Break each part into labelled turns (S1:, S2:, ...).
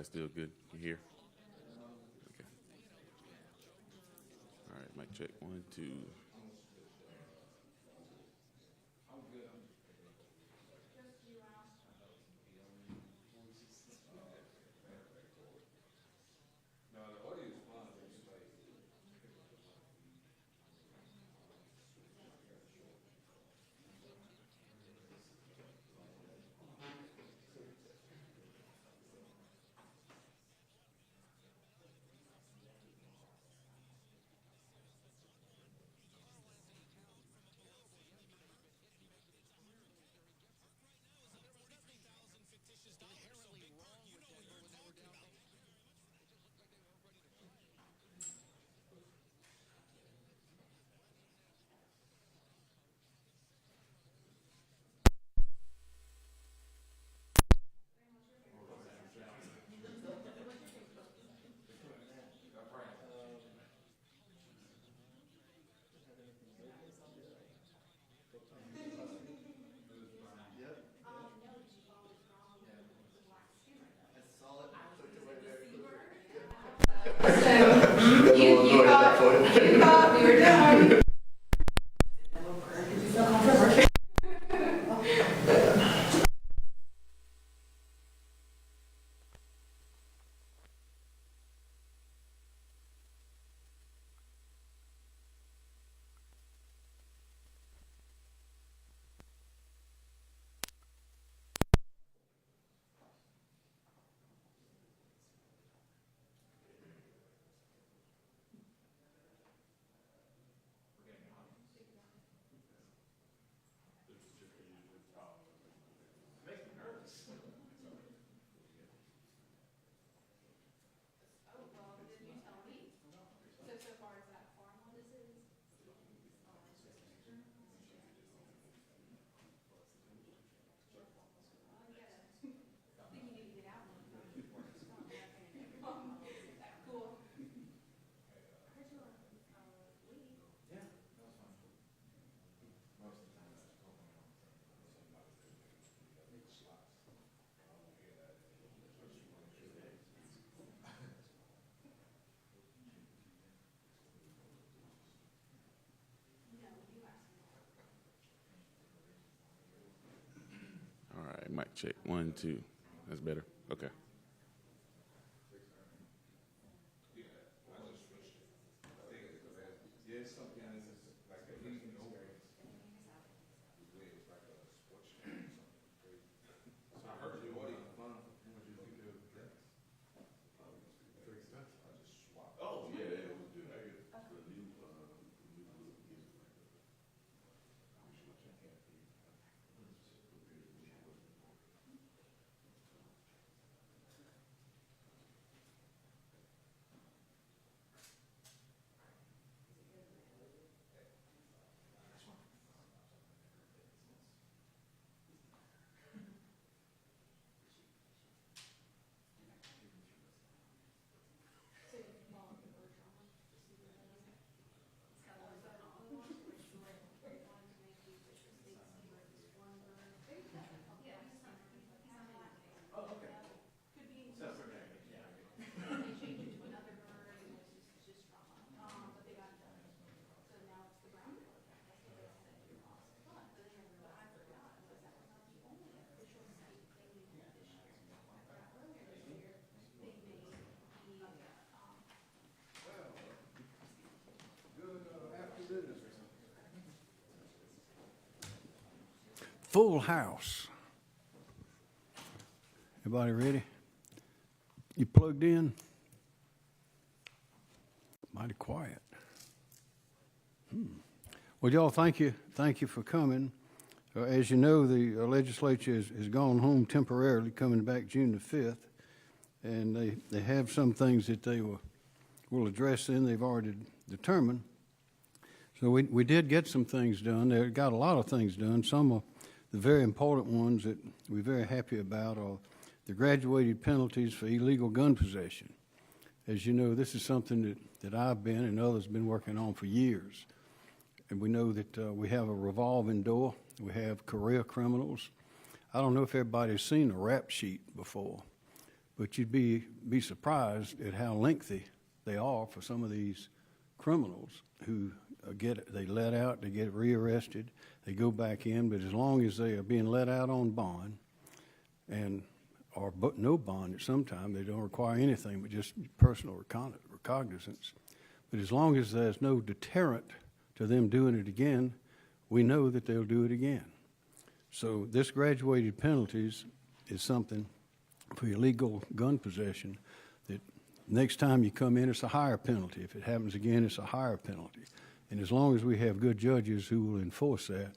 S1: still good? You here? Okay. All right, mic check. 1, 2.
S2: You thought we were done.
S1: All right, mic check. 1, 2. That's better? Okay.
S3: Full house. Everybody ready? You plugged in? Mighty quiet. Well, y'all, thank you. Thank you for coming. As you know, the legislature has gone home temporarily, coming back June the 5th, and they have some things that they will address then. They've already determined. So we did get some things done. They got a lot of things done. Some of the very important ones that we're very happy about are the graduated penalties for illegal gun possession. As you know, this is something that I've been and others have been working on for years. And we know that we have a revolving door. We have career criminals. I don't know if everybody's seen a rap sheet before, but you'd be surprised at how lengthy they are for some of these criminals who they let out, they get rearrested, they go back in, but as long as they are being let out on bond or no bond at some time, they don't require anything but just personal recognizance. But as long as there's no deterrent to them doing it again, we know that they'll do it again. So this graduated penalties is something for illegal gun possession that next time you come in, it's a higher penalty. If it happens again, it's a higher penalty. And as long as we have good judges who will enforce that,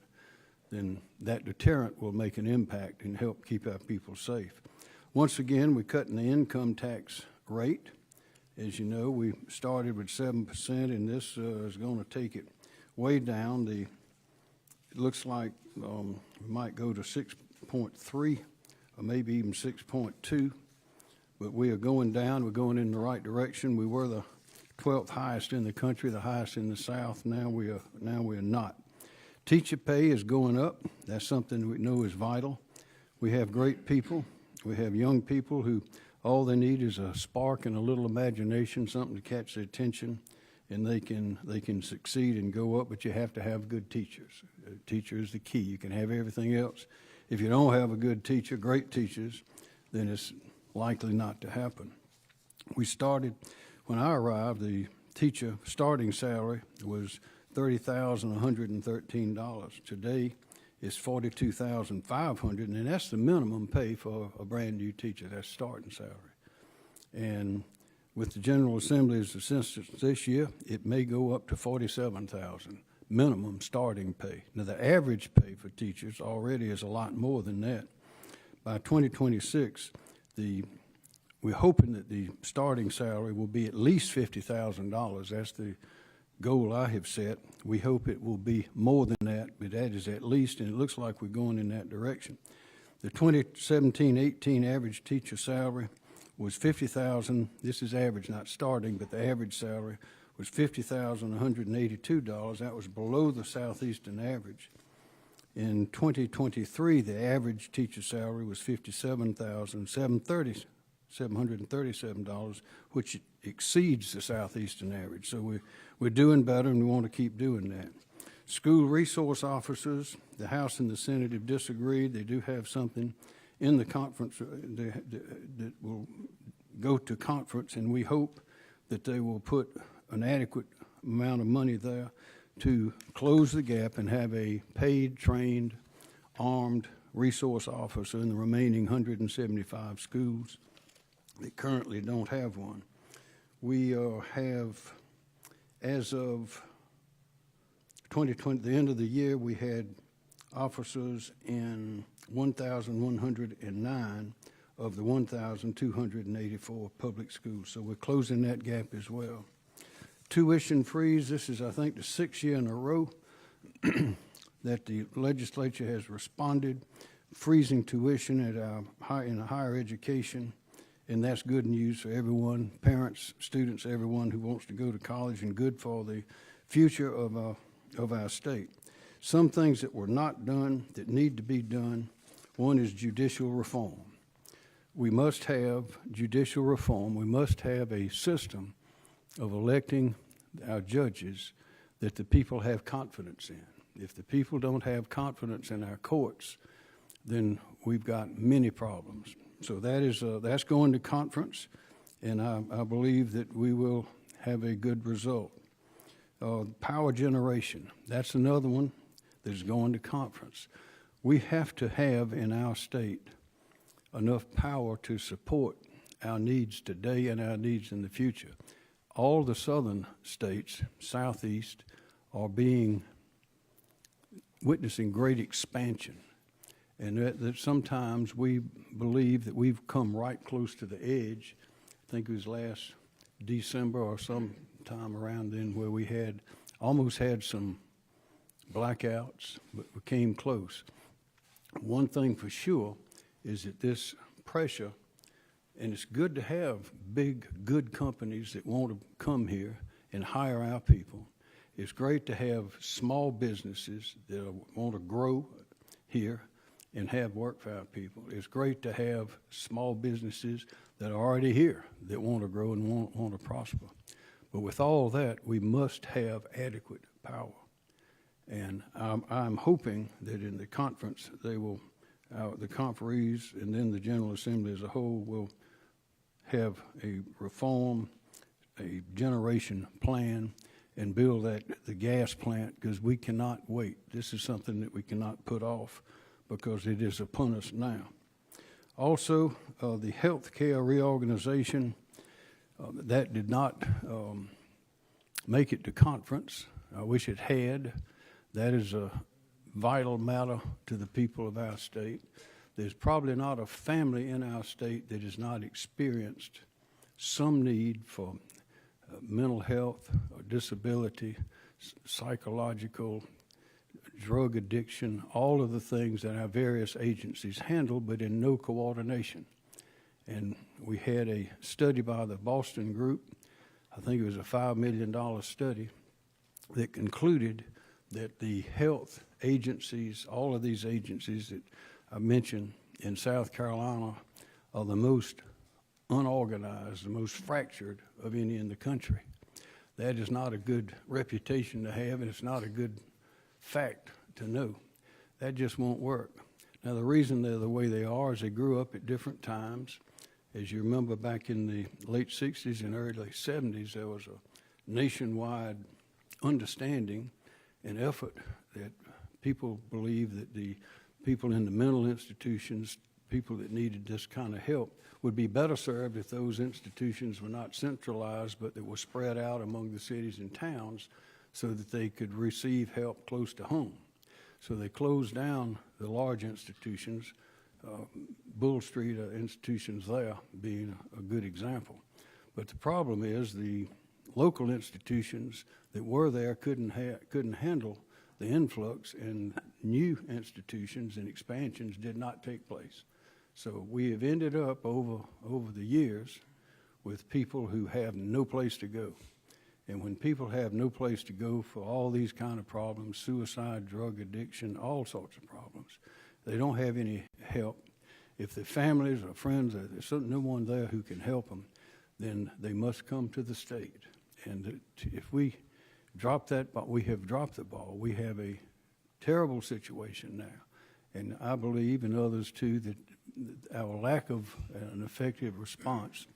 S3: then that deterrent will make an impact and help keep our people safe. Once again, we're cutting the income tax rate. As you know, we started with 7%, and this is going to take it way down. It looks like we might go to 6.3 or maybe even 6.2, but we are going down. We're going in the right direction. We were the 12th highest in the country, the highest in the South. Now we are not. Teacher pay is going up. That's something we know is vital. We have great people. We have young people who all they need is a spark and a little imagination, something to catch their attention, and they can succeed and go up, but you have to have good teachers. A teacher is the key. You can have everything else. If you don't have a good teacher, great teachers, then it's likely not to happen. We started, when I arrived, the teacher starting salary was $30,113. Today, it's $42,500, and that's the minimum pay for a brand new teacher. That's starting salary. And with the General Assembly's assistance this year, it may go up to $47,000 minimum starting pay. Now, the average pay for teachers already is a lot more than that. By 2026, we're hoping that the starting salary will be at least $50,000. That's the goal I have set. We hope it will be more than that, but that is at least, and it looks like we're going in that direction. The 2017-18 average teacher salary was $50,000. This is average, not starting, but the average salary was $50,182. That was below the Southeastern average. In 2023, the average teacher salary was $57,737, which exceeds the Southeastern average. So we're doing better, and we want to keep doing that. School resource officers, the House and the Senate have disagreed. They do have something in the conference that will go to conference, and we hope that they will put an adequate amount of money there to close the gap and have a paid, trained, armed resource officer in the remaining 175 schools that currently don't have one. We have, as of 2020, the end of the year, we had officers in 1,109 of the 1,284 public schools. So we're closing that gap as well. Tuition freeze, this is, I think, the 6th year in a row that the legislature has responded, freezing tuition in higher education, and that's good news for everyone, parents, students, everyone who wants to go to college, and good for the future of our state. Some things that were not done that need to be done, one is judicial reform. We must have judicial reform. We must have a system of electing our judges that the people have confidence in. If the people don't have confidence in our courts, then we've got many problems. So that's going to conference, and I believe that we will have a good result. Power generation, that's another one that's going to conference. We have to have in our state enough power to support our needs today and our needs in the future. All the southern states, southeast, are witnessing great expansion. And that sometimes we believe that we've come right close to the edge. I think it was last December or some time around then where we almost had some blackouts, but we came close. One thing for sure is that this pressure, and it's good to have big, good companies that want to come here and hire our people. It's great to have small businesses that want to grow here and have work for our people. It's great to have small businesses that are already here that want to grow and want to prosper. But with all that, we must have adequate power. And I'm hoping that in the conference, they will, the conferees and then the General Assembly as a whole will have a reform, a generation plan, and build the gas plant, because we cannot wait. This is something that we cannot put off because it is upon us now. Also, the health care reorganization, that did not make it to conference. I wish it had. That is a vital matter to the people of our state. There's probably not a family in our state that has not experienced some need for mental health or disability, psychological, drug addiction, all of the things that our various agencies handle, but in no coordination. And we had a study by the Boston group, I think it was a $5 million study, that concluded that the health agencies, all of these agencies that I mentioned in South Carolina, are the most unorganized, the most fractured of any in the country. That is not a good reputation to have, and it's not a good fact to know. That just won't work. Now, the reason they're the way they are is they grew up at different times. As you remember, back in the late 60s and early 70s, there was a nationwide understanding and effort that people believed that the people in the mental institutions, people that needed this kind of help, would be better served if those institutions were not centralized, but that were spread out among the cities and towns so that they could receive help close to home. So they closed down the large institutions, Bull Street institutions there being a good example. But the problem is the local institutions that were there couldn't handle the influx, and new institutions and expansions did not take place. So we have ended up over the years with people who have no place to go. And when people have no place to go for all these kind of problems, suicide, drug addiction, all sorts of problems, they don't have any help. If their families or friends, or there's no one there who can help them, then they must come to the state. And if we drop that, but we have dropped the ball, we have a terrible situation now. And I believe, and others too, that our lack of an effective response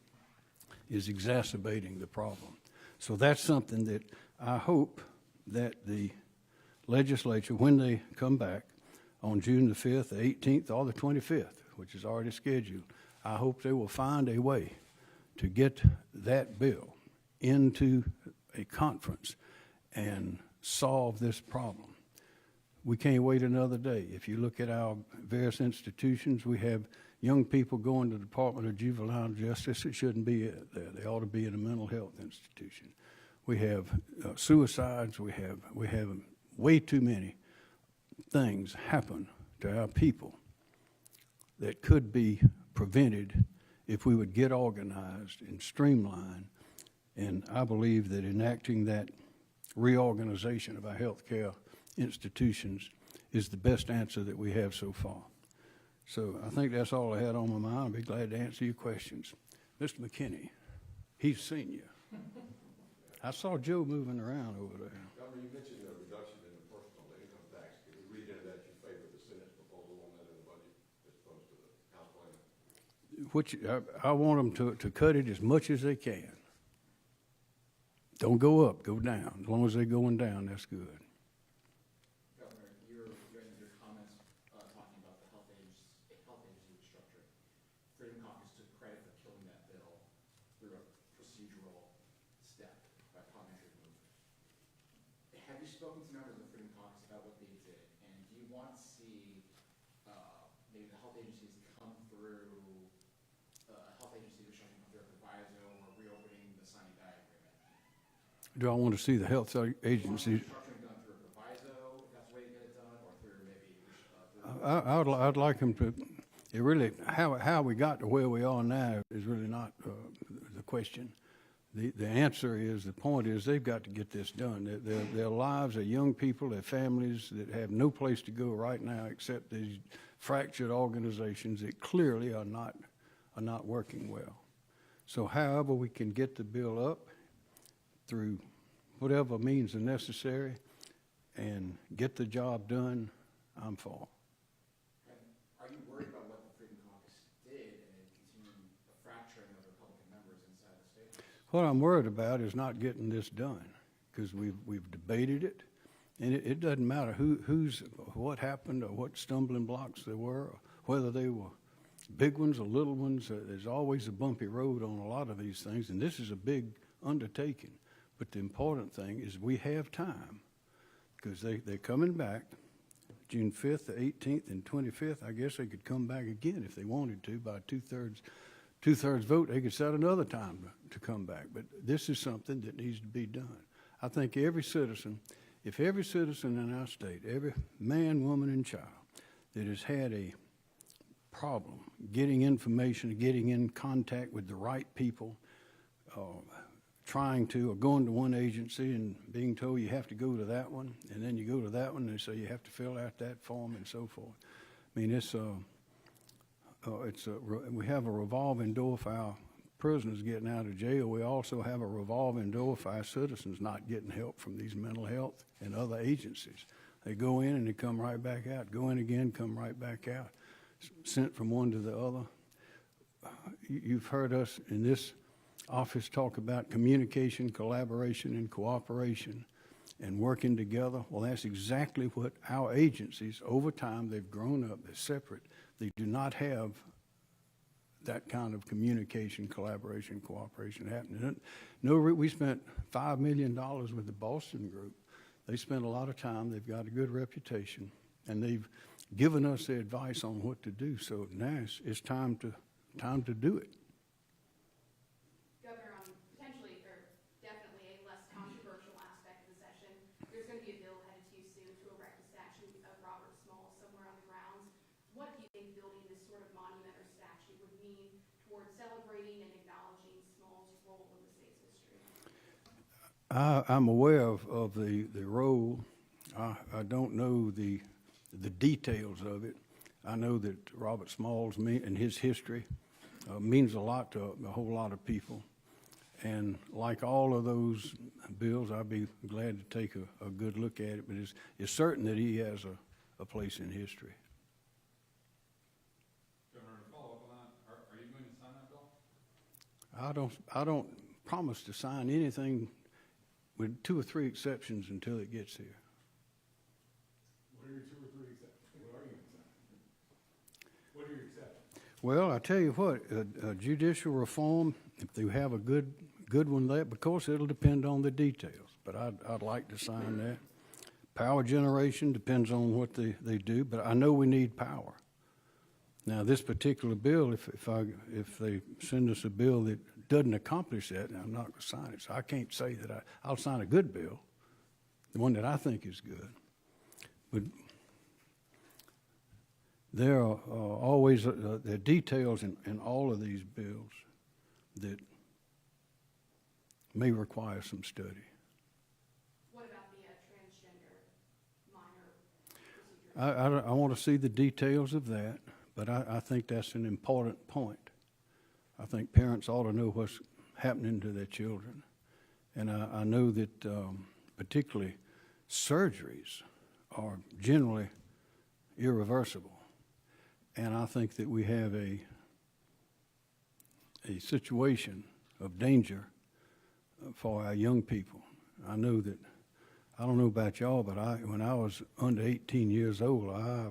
S3: is exacerbating the problem. So that's something that I hope that the legislature, when they come back on June the 5th, the 18th, or the 25th, which is already scheduled, I hope they will find a way to get that bill into a conference and solve this problem. We can't wait another day. If you look at our various institutions, we have young people going to the Department of Juvenile Justice. It shouldn't be there. They ought to be in a mental health institution. We have suicides. We have way too many things happen to our people that could be prevented if we would get organized and streamlined. And I believe that enacting that reorganization of our healthcare institutions is the best answer that we have so far. So I think that's all I had on my mind. I'll be glad to answer your questions. Mr. McKinney, he's senior. I saw Joe moving around over there.
S4: Governor, you mentioned a reduction in the personal income tax. Can you read into that you favor the Senate's proposal on that in the budget as opposed to the House plan?
S3: Which I want them to cut it as much as they can. Don't go up, go down. As long as they're going down, that's good.
S5: Governor, you're in your comments talking about the health agency restructuring. Freedom Caucus took credit for killing that bill through a procedural step by parliamentary movement. Have you spoken to members of the Freedom Caucus about what they did? And do you want to see maybe the health agencies come through, health agency restructuring come through a proviso or reopening the Sinai Guide agreement?
S3: Do I want to see the health agency? I'd like them to. It really how we got to where we are now is really not the question. The answer is, the point is, they've got to get this done. Their lives are young people, their families that have no place to go right now except these fractured organizations that clearly are not working well. So however we can get the bill up through whatever means are necessary and get the job done, I'm for.
S5: Are you worried about what the Freedom Caucus did and it continuing the fracturing of Republican members inside the state house?
S3: What I'm worried about is not getting this done, because we've debated it, and it doesn't matter what happened or what stumbling blocks there were, or whether they were big ones or little ones. There's always a bumpy road on a lot of these things, and this is a big undertaking. But the important thing is we have time, because they're coming back June 5th, the 18th, and 25th. I guess they could come back again if they wanted to by two-thirds vote. They could set another time to come back. But this is something that needs to be done. I think if every citizen in our state, every man, woman, and child that has had a problem getting information, getting in contact with the right people, trying to, or going to one agency and being told you have to go to that one, and then you go to that one and they say you have to fill out that form and so forth. I mean, we have a revolving door for our prisoners getting out of jail. We also have a revolving door for our citizens not getting help from these mental health and other agencies. They go in and they come right back out. Go in again, come right back out. Sent from one to the other. You've heard us in this office talk about communication, collaboration, and cooperation and working together. Well, that's exactly what our agencies, over time, they've grown up. They're separate. They do not have that kind of communication, collaboration, cooperation happening. We spent $5 million with the Boston group. They spent a lot of time. They've got a good reputation, and they've given us the advice on what to do. So now it's time to do it.
S6: Governor, potentially or definitely a less controversial aspect of the session, there's going to be a bill headed to you soon to erect a statue of Robert Small somewhere on the grounds. What do you think building this sort of monument or statue would mean towards celebrating and acknowledging Small's role in the state's history?
S3: I'm aware of the role. I don't know the details of it. I know that Robert Small's and his history means a lot to a whole lot of people. And like all of those bills, I'd be glad to take a good look at it, but it's certain that he has a place in history.
S7: Governor, to follow up on that, are you going to sign that bill?
S3: I don't promise to sign anything, with 2 or 3 exceptions, until it gets here.
S7: What are your 2 or 3 exceptions? What are you going to sign? What are your exceptions?
S3: Well, I tell you what, judicial reform, if they have a good one there, of course it'll depend on the details, but I'd like to sign that. Power generation depends on what they do, but I know we need power. Now, this particular bill, if they send us a bill that doesn't accomplish that, I'm not going to sign it. So I can't say that I'll sign a good bill, the one that I think is good. But there are always there are details in all of these bills that may require some study.
S6: What about the transgender minor procedure?
S3: I want to see the details of that, but I think that's an important point. I think parents ought to know what's happening to their children. And I know that particularly surgeries are generally irreversible. And I think that we have a situation of danger for our young people. I know that, I don't know about y'all, but when I was under 18 years old, I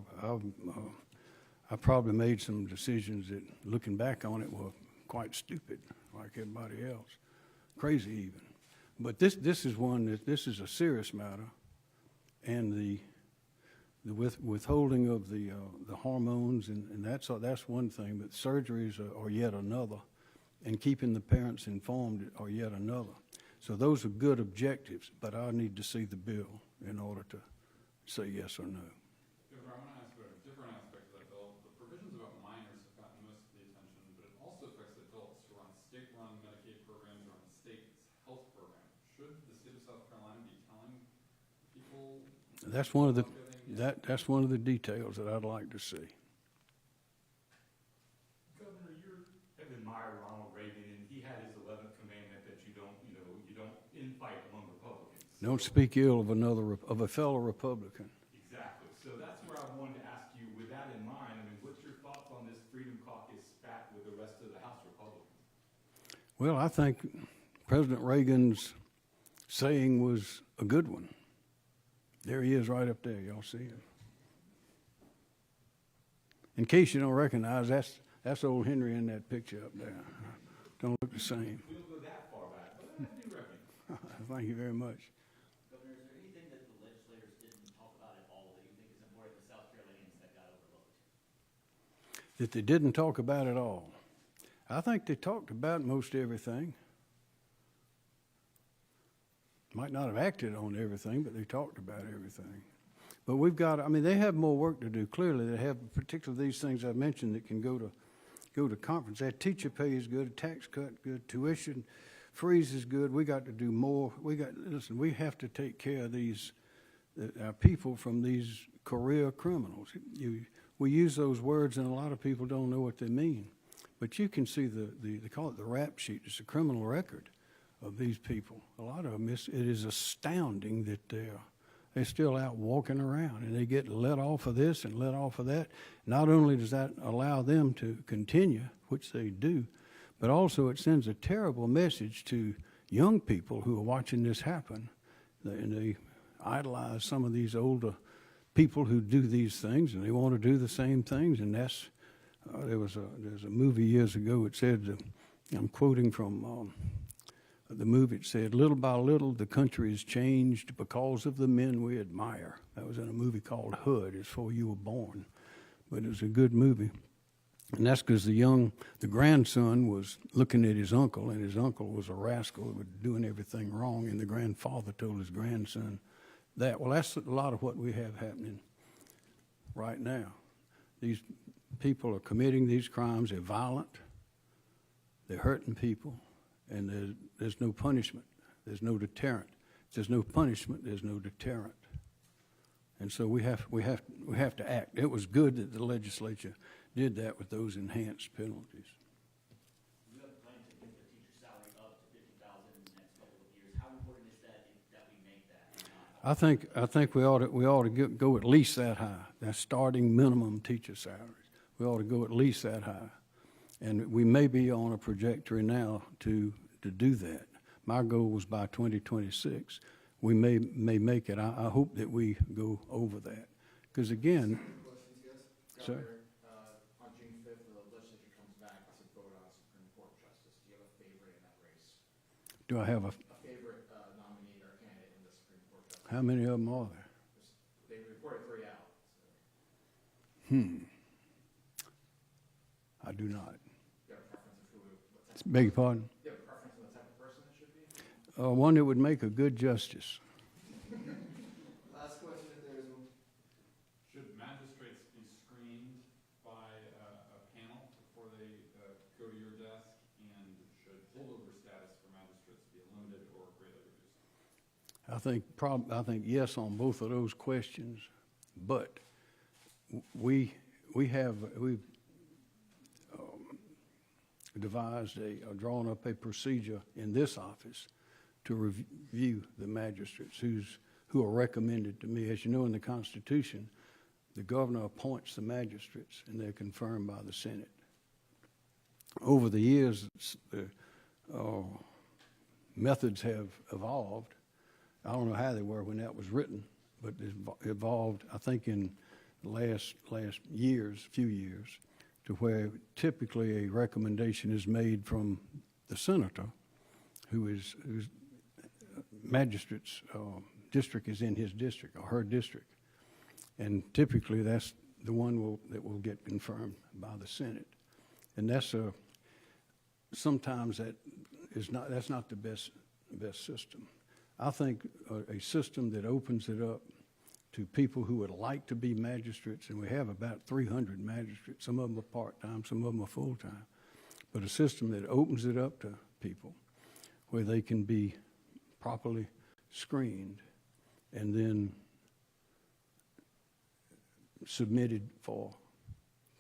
S3: probably made some decisions that, looking back on it, were quite stupid, like everybody else, crazy even. But this is this is a serious matter, and the withholding of the hormones and that's one thing, but surgeries are yet another, and keeping the parents informed are yet another. So those are good objectives, but I need to see the bill in order to say yes or no.
S7: Governor, I want to ask about a different aspect of that bill. The provisions about minors have gotten most of the attention, but it also affects adults who are on state-run Medicaid programs or on state health programs. Should the state of South Carolina be telling people?
S3: That's one of the details that I'd like to see. Don't speak ill of of a fellow Republican.
S8: Exactly. So that's where I wanted to ask you, with that in mind, I mean, what's your thoughts on this Freedom Caucus spat with the rest of the House Republicans?
S3: Well, I think President Reagan's saying was a good one. There he is right up there. Y'all see him? In case you don't recognize, that's old Henry in that picture up there. Don't look the same.
S8: We don't go that far back, but I do recognize.
S3: Thank you very much.
S9: Governor, is there anything that the legislators didn't talk about at all that you think is important to South Carolinians that got overlooked?
S3: That they didn't talk about at all. I think they talked about most everything. Might not have acted on everything, but they talked about everything. But we've got, I mean, they have more work to do. Clearly, they have particularly these things I mentioned that can go to conference. That teacher pay is good, tax cut good, tuition freeze is good. We got to do more. Listen, we have to take care of our people from these career criminals. We use those words, and a lot of people don't know what they mean. But you can see they call it the rap sheet. It's a criminal record of these people. A lot of them, it is astounding that they're still out walking around, and they get let off of this and let off of that. Not only does that allow them to continue, which they do, but also it sends a terrible message to young people who are watching this happen. They idolize some of these older people who do these things, and they want to do the same things. And that's there's a movie years ago. It said, I'm quoting from the movie. It said, "Little by little, the country has changed because of the men we admire." That was in a movie called Hood. It's before you were born, but it was a good movie. And that's because the grandson was looking at his uncle, and his uncle was a rascal who was doing everything wrong, and the grandfather told his grandson that. Well, that's a lot of what we have happening right now. These people are committing these crimes. They're violent. They're hurting people, and there's no punishment. There's no deterrent. If there's no punishment, there's no deterrent. And so we have to act. It was good that the legislature did that with those enhanced penalties.
S9: You have a plan to get the teacher salary up to $50,000 in the next couple of years. How important is that we make that?
S3: I think we ought to go at least that high. That's starting minimum teacher salaries. We ought to go at least that high, and we may be on a trajectory now to do that. My goal was by 2026. We may make it. I hope that we go over that, because again, sir.
S5: On June 5th, the legislature comes back to vote on a Supreme Court justice. Do you have a favorite in that race?
S3: Do I have
S5: A favorite nominee or candidate in the Supreme Court justice?
S3: how many of them are there?
S5: They reported 3 out.
S3: I do not.
S5: Do you have a preference of what type?
S3: Beg your pardon?
S5: Do you have a preference on the type of person it should be?
S3: One that would make a good justice.
S2: Last question, if there is one.
S7: Should magistrates be screened by a panel before they go to your desk? And should holdover status for magistrates be limited or greatly reduced?
S3: I think yes on both of those questions, but we've devised or drawn up a procedure in this office to review the magistrates who are recommended to me. As you know, in the Constitution, the governor appoints the magistrates, and they're confirmed by the Senate. Over the years, the methods have evolved. I don't know how they were when that was written, but they've evolved, I think, in the last few years, to where typically a recommendation is made from the senator, whose magistrate's district is in his district or her district, and typically that's the one that will get confirmed by the Senate, and that's sometimes that's not the best system. I think a system that opens it up to people who would like to be magistrates, and we have about 300 magistrates. Some of them are part-time, some of them are full-time. But a system that opens it up to people where they can be properly screened and then submitted for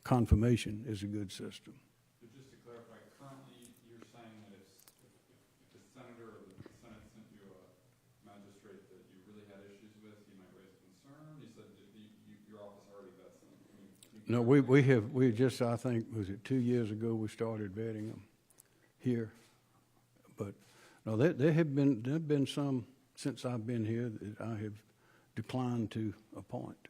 S3: confirmation is a good system.
S7: So just to clarify, currently you're saying that if the senator or the Senate sent you a magistrate that your office already vets them? I mean,
S3: No, we just, I think, was it 2 years ago, we started vetting them here. But, no, there have been some, since I've been here, that I have declined to appoint.